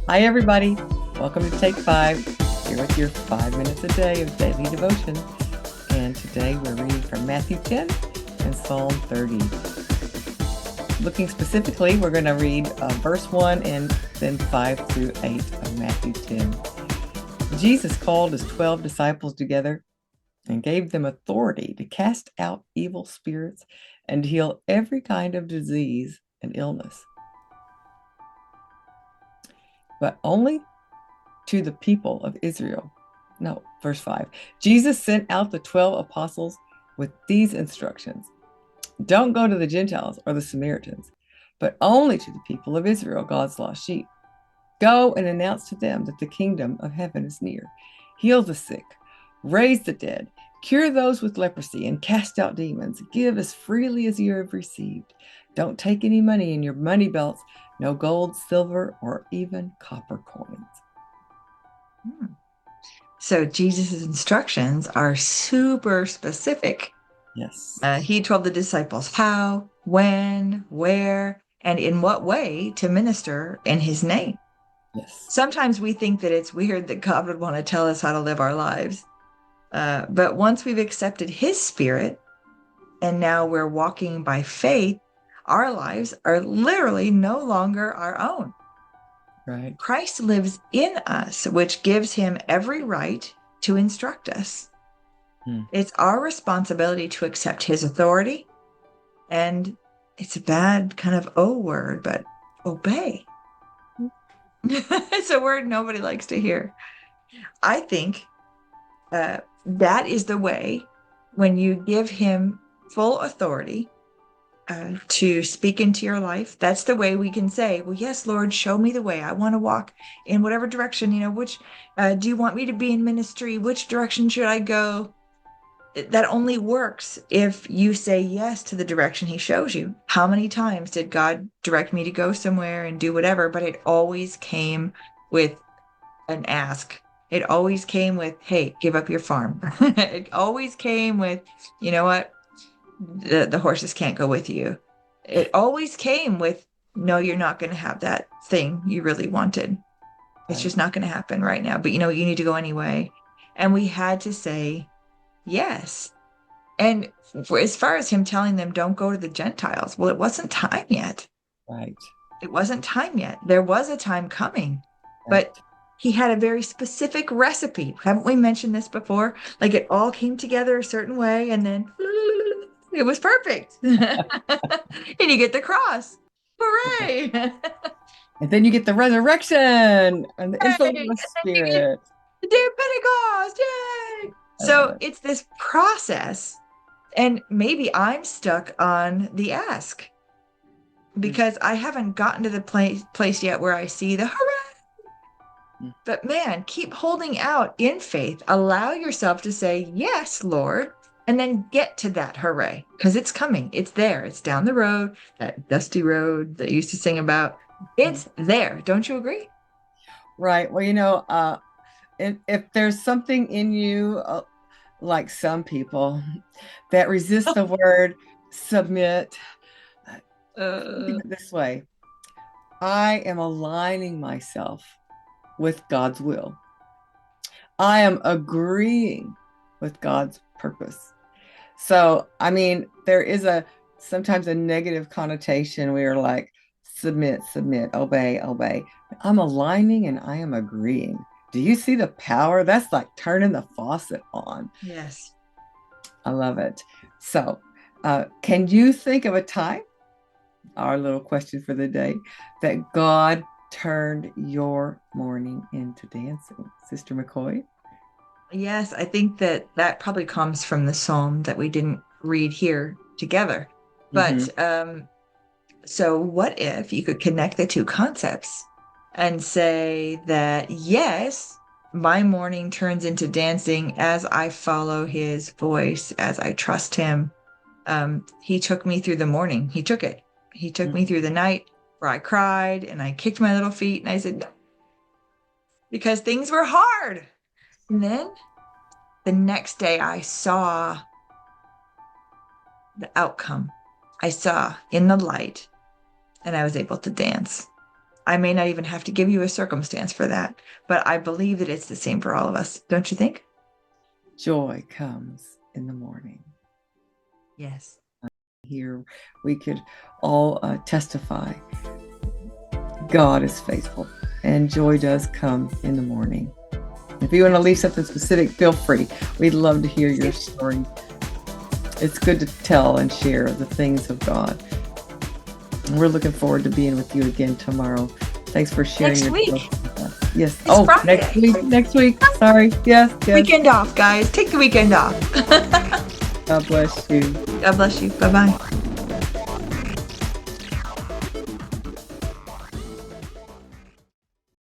Hi, everybody. Welcome to Take Five, here with your 5 minutes a day of daily devotion. And today we're reading from Matthew 10 and Psalm 30. Looking specifically, we're going to read verse 1 and then 5 through 8 of Matthew 10. Jesus called his 12 disciples together and gave them authority to cast out evil spirits and heal every kind of disease and illness. But only to the people of Israel. No, verse 5. Jesus sent out the 12 apostles with these instructions. Don't go to the Gentiles or the Samaritans, but only to the people of Israel, God's lost sheep. Go and announce to them that the kingdom of heaven is near. Heal the sick, raise the dead, cure those with leprosy, and cast out demons. Give as freely as you have received. Don't take any money in your money belts, no gold, silver, or even copper coins. So Jesus' instructions are super specific. Yes. He told the disciples how, when, where, and in what way to minister in his name. Yes. Sometimes we think that it's weird that God would want to tell us how to live our lives. But once we've accepted his spirit and now we're walking by faith, our lives are literally no longer our own. Right. Christ lives in us, which gives him every right to instruct us. It's our responsibility to accept his authority. And it's a bad kind of O word, but obey. It's a word nobody likes to hear. I think that is the way when you give him full authority to speak into your life. That's the way we can say, well, yes, Lord, show me the way. I want to walk in whatever direction, which do you want me to be in ministry? Which direction should I go? That only works if you say yes to the direction he shows you. How many times did God direct me to go somewhere and do whatever? But it always came with an ask. It always came with, hey, give up your farm. It always came with, you know what? The horses can't go with you. It always came with, no, you're not going to have that thing you really wanted. It's just not going to happen right now. But you need to go anyway. And we had to say yes. And as far as him telling them, don't go to the Gentiles, well, it wasn't time yet. Right. It wasn't time yet. There was a time coming, Right. but he had a very specific recipe. Haven't we mentioned this before? Like it all came together a certain way and then it was perfect. And you get the cross. Hooray! And then you get the resurrection and the infilling of Hooray! the And you get Spirit. the day of Pentecost. Yay! I love So it. it's this process. And maybe I'm stuck on the ask because I haven't gotten to the place yet where I see the hooray. But man, keep holding out in faith. Allow yourself to say, yes, Lord, and then get to that hooray because it's coming. It's there. It's down the road, that dusty road that you used to sing about. It's there. Don't you agree? Right. Well, if there's something in you, like some people, that resist the word submit, think Uh, of it this way. I am aligning myself with God's will. I am agreeing with God's purpose. So, there is sometimes a negative connotation where you're like, submit, submit, obey, obey. I'm aligning and I am agreeing. Do you see the power? That's like turning the faucet on. yes. I love it. So, can you think of a time, our little question for the day, that God turned your morning into dancing? Sister McCoy? Yes, I think that probably comes from the psalm that we didn't read here together. Mm-hmm. But so what if you could connect the two concepts and say that, yes, my morning turns into dancing as I follow his voice, as I trust him. He took me through the morning. He took it. He took me through the night where I cried and I kicked my little feet and I said, "No," because things were hard. And then the next day I saw the outcome. I saw in the light and I was able to dance. I may not even have to give you a circumstance for that, but I believe that it's the same for all of us. Don't you think? Joy comes in the morning. Yes. Here we could all testify God is faithful, and joy does come in the morning. If you want to leave something specific, feel free. We'd love to hear your story. It's good to tell and share the things of God. And we're looking forward to being with you again tomorrow. Thanks for sharing Next your week. stuff with us. Yes. It's Friday. Next week. Sorry. Yes. Weekend off, guys. Take the weekend off. God bless you. God bless you. Bye-bye.